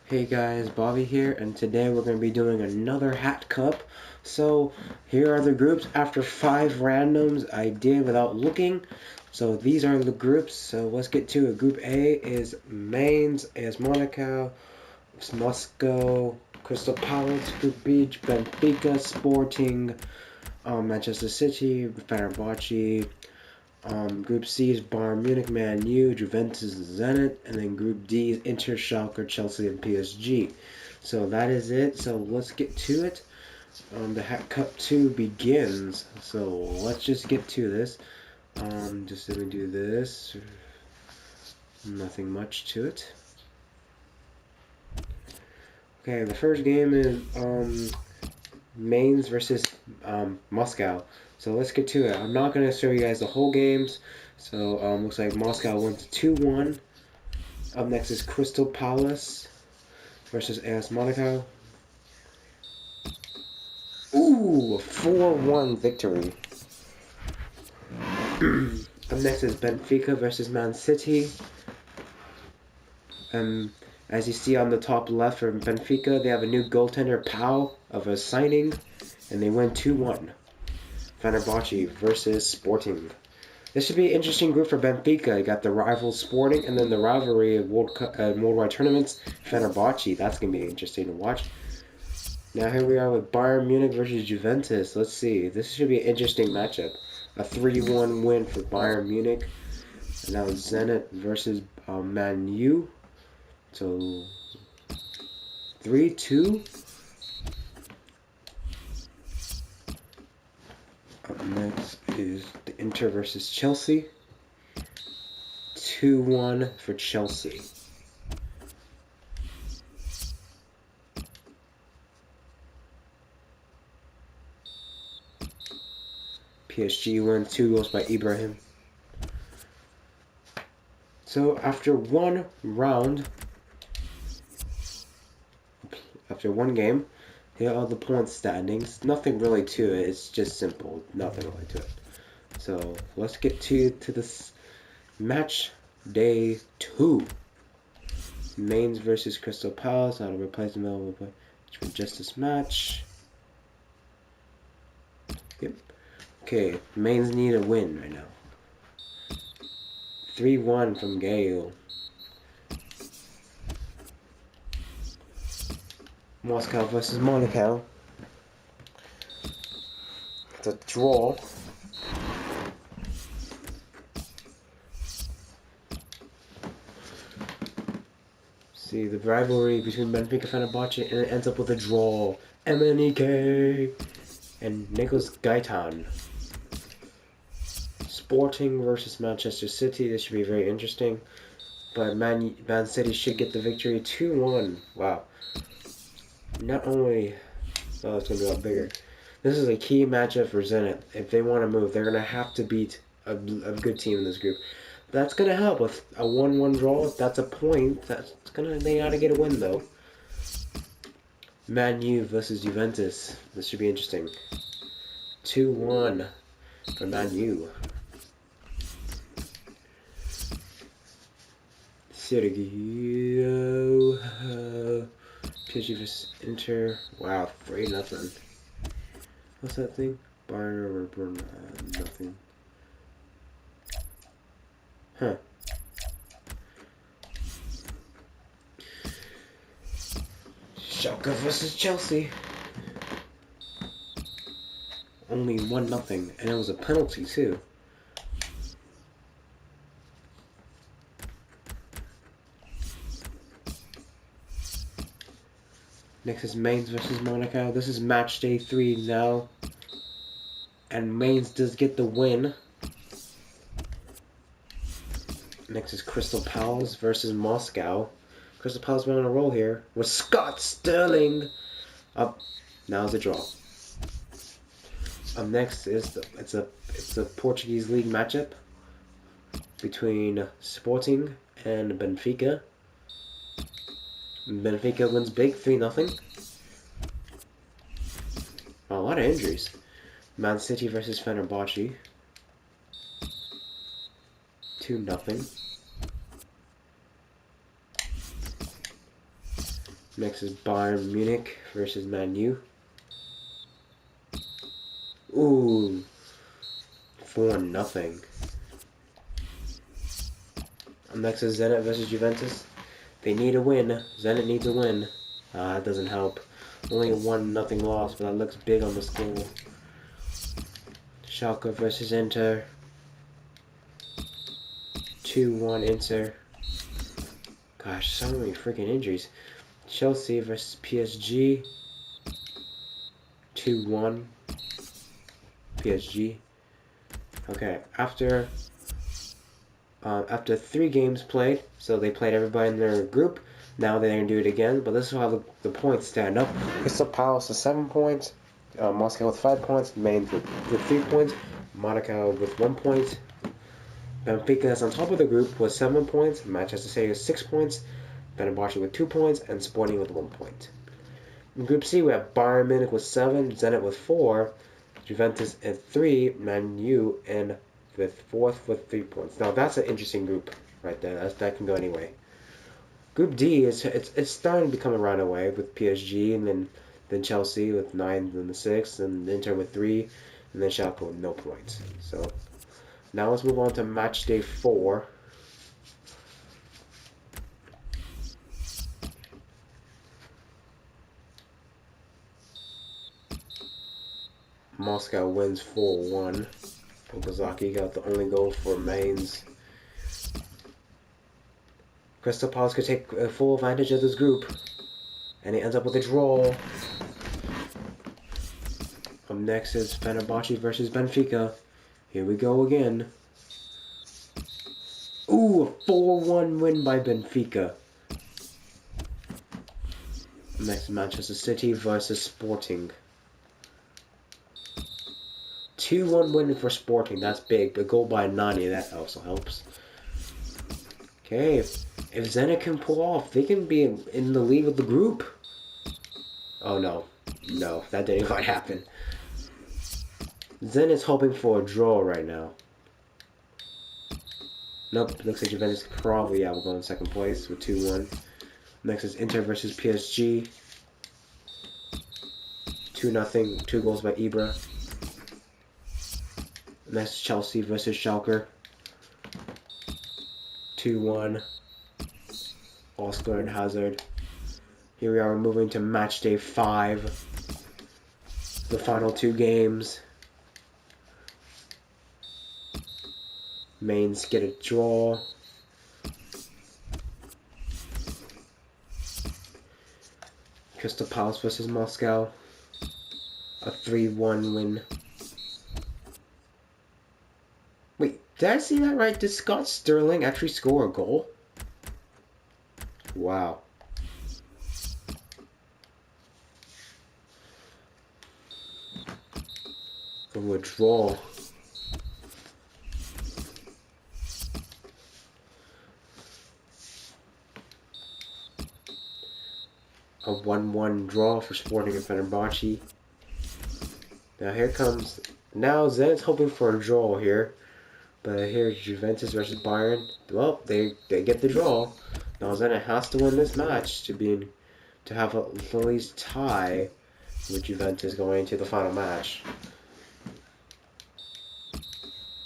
Hey guys, Bobby here, and today we're going to be doing another Hat Cup. So here are the groups after 5 randoms I did without looking. So these are the groups, so let's get to it. Group A is Mainz, AS Monaco, Moscow, Crystal Palace. Group B, Benfica, Sporting, Manchester City, Fenerbahce. Group C is Bayern Munich, Man U, Juventus, Zenit, and then Group D is Inter, Schalke, Chelsea, and PSG. So that is it. So let's get to it. The Hat Cup 2 begins. So let's just get to this. Just let me do this. Nothing much to it. Okay, the first game is Mainz versus Moscow. So let's get to it. I'm not going to show you guys the whole games. So looks like Moscow wins 2-1. Up next is Crystal Palace versus AS Monaco. Ooh, a 4-1 victory. Up next is Benfica versus Man City. As you see on the top left for Benfica, they have a new goaltender, Pau, of a signing, and they win 2-1. Fenerbahce versus Sporting. This should be an interesting group for Benfica. You got the rival Sporting, and then the rivalry of worldwide tournaments, Fenerbahce. That's going to be interesting to watch. Now here we are with Bayern Munich versus Juventus. Let's see. This should be an interesting matchup. A 3-1 win for Bayern Munich. And now Zenit versus Man U. So 3-2. Up next is the Inter versus Chelsea. 2-1 for Chelsea. PSG wins 2 goals by Ibrahim. So after one round, after one game, here are the point standings. Nothing really to it. It's just simple. Nothing really to it. So let's get to this match day 2. Mainz versus Crystal Palace. Out of replacement, we'll play just this match. Yep. Okay, Mainz need a win right now. 3-1 from Gale. Moscow versus Monaco. It's a draw. See the rivalry between Benfica and Fenerbahce, and it ends up with a draw. MNEK and Nicholas Gaitan. Sporting versus Manchester City. This should be very interesting. But Man City should get the victory. 2-1. Wow. Not only... Oh, it's going to be a lot bigger. This is a key matchup for Zenit. If they want to move, they're going to have to beat a good team in this group. That's going to help with a 1-1 draw. That's a point. They got to get a win, though. Man U versus Juventus. This should be interesting. 2-1 for Man U. Sergio. PSG vs Inter. Wow, 3-0. What's that thing? Bayern or nothing. Huh. Schalke versus Chelsea. Only 1-0, and it was a penalty too. Next is Mainz versus Monaco. This is match day 3 now. And Mainz does get the win. Next is Crystal Palace versus Moscow. Crystal Palace went on a roll here with Scott Sterling. Up. Now it's a draw. Up next is it's a Portuguese league matchup between Sporting and Benfica. Benfica wins big, 3-0. Oh, a lot of injuries. Man City versus Fenerbahce. 2-0. Next is Bayern Munich versus Man U. Ooh, 4-0. Next is Zenit versus Juventus. They need a win. Zenit needs a win. That doesn't help. Only a 1-0 loss, but that looks big on the score. Schalke versus Inter. 2-1 Inter. Gosh, so many freaking injuries. Chelsea versus PSG. 2-1 PSG. Okay, after 3 games played, so they played everybody in their group. Now they're going to do it again, but this is how the points stand up. Crystal Palace with 7 points, Moscow with 5 points, Mainz with 3 points, Monaco with 1 point. Benfica is on top of the group with 7 points, Manchester City with 6 points, Fenerbahce with 2 points, and Sporting with 1 point. In Group C, we have Bayern Munich with 7, Zenit with 4, Juventus at 3, Man U and with 4th with 3 points. Now that's an interesting group right there. That can go anyway. Group D is it's starting to become a runaway with PSG and then Chelsea with 9 and the 6th and Inter with 3 and then Schalke with no points. So now let's move on to match day 4. Moscow wins 4-1. Okazaki got the only goal for Mainz. Crystal Palace could take full advantage of this group. And it ends up with a draw. Up next is Fenerbahce versus Benfica. Here we go again. Ooh, a 4-1 win by Benfica. Next, Manchester City versus Sporting. 2-1 win for Sporting. That's big. But goal by Nani, that also helps. Okay, if Zenit can pull off, they can be in the lead with the group. Oh no. No, that didn't quite happen. Zenit's hoping for a draw right now. Nope, looks like Juventus probably will go in second place with 2-1. Next is Inter versus PSG. 2-0, 2 goals by Ibra. Next is Chelsea versus Schalke. 2-1. Oscar and Hazard. Here we are moving to match day 5. The final 2 games. Mainz get a draw. Crystal Palace versus Moscow. A 3-1 win. Wait, did I see that right? Did Scott Sterling actually score a goal? Wow. A draw. A 1-1 draw for Sporting and Fenerbahce. Now here comes... Now Zenit's hoping for a draw here. But here's Juventus versus Bayern. Well, they get the draw. Now Zenit has to win this match to have at least tie with Juventus going into the final match.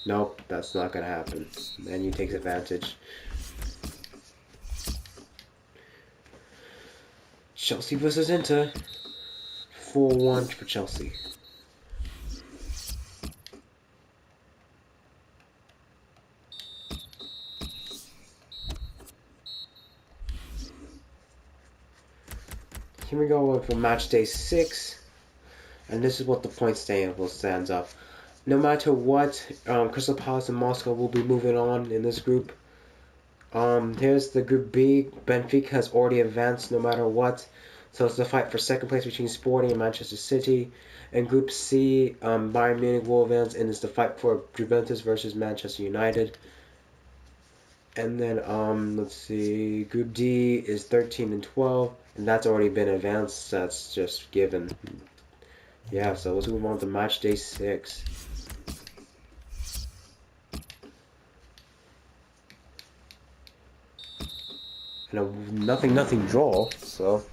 Nope, that's not going to happen. Man U takes advantage. Chelsea versus Inter. 4-1 for Chelsea. Here we go for match day 6. And this is what the point table stands up. No matter what, Crystal Palace and Moscow will be moving on in this group. Here's the Group B. Benfica has already advanced no matter what. So it's the fight for second place between Sporting and Manchester City. In Group C, Bayern Munich will advance, and it's the fight for Juventus versus Manchester United. And then, let's see, Group D is 13 and 12, and that's already been advanced. That's just given. Yeah, so let's move on to match day 6. And a nothing draw, so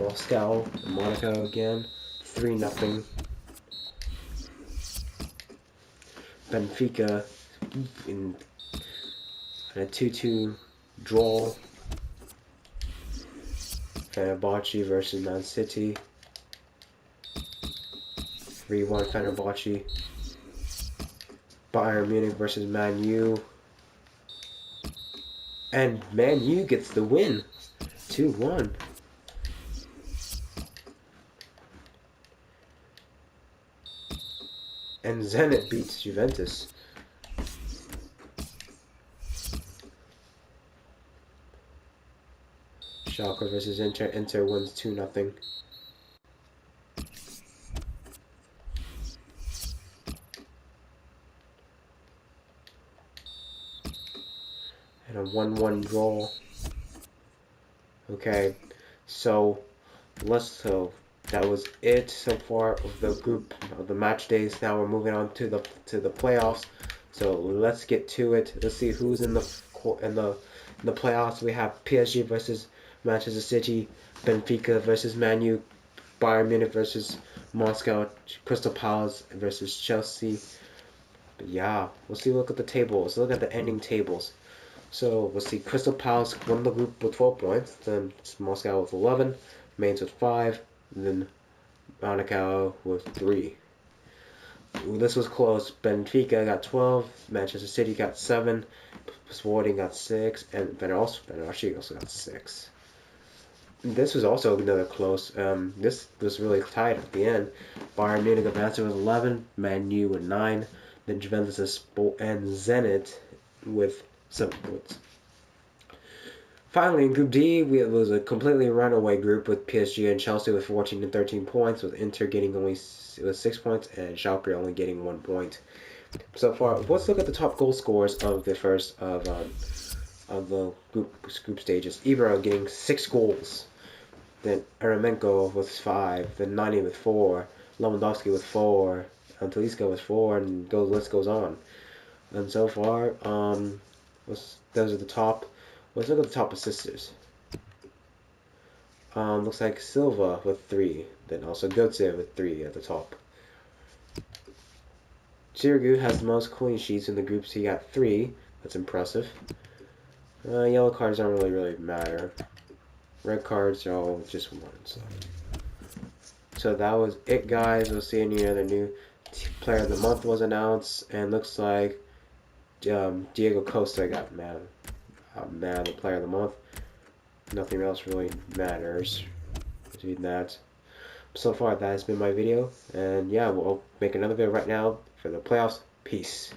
Moscow and Monaco again. 3-0. Benfica in a 2-2 draw. Fenerbahce versus Man City. 3-1 Fenerbahce. Bayern Munich versus Man U. And Man U gets the win. 2-1. And Zenit beats Juventus. Schalke versus Inter. Inter wins 2-0. And a 1-1 draw. Okay, so that was it so far of the group of the match days. Now we're moving on to the playoffs. So let's get to it. Let's see who's in the playoffs. We have PSG versus Manchester City, Benfica versus Man U, Bayern Munich versus Moscow, Crystal Palace versus Chelsea. But yeah, we'll see. Look at the tables. Look at the ending tables. So we'll see. Crystal Palace won the group with 12 points. Then Moscow with 11, Mainz with 5, and then Monaco with 3. This was close. Benfica got 12, Manchester City got 7, Sporting got 6, and Fenerbahce also got 6. This was also another close. This was really tight at the end. Bayern Munich advanced with 11, Man U with 9, then Juventus and Zenit with 7 points. Finally, in Group D, it was a completely runaway group with PSG and Chelsea with 14 and 13 points, with Inter getting only 6 points and Schalke only getting 1 point. So far, let's look at the top goal scorers of the first of the group stages. Ibra getting 6 goals, then Eremenko with 5, then Nani with 4, Lewandowski with 4, and Talisca with 4, and the list goes on. And so far, those are the top. Let's look at the top assisters. Looks like Silva with 3, then also Götze with 3 at the top. Giroud has the most clean sheets in the groups. He got 3. That's impressive. Yellow cards don't really matter. Red cards are all just 1. So that was it, guys. We'll see any other new player of the month was announced, and looks like Diego Costa got man the player of the month. Nothing else really matters between that. So far, that has been my video, and yeah, we'll make another video right now for the playoffs. Peace.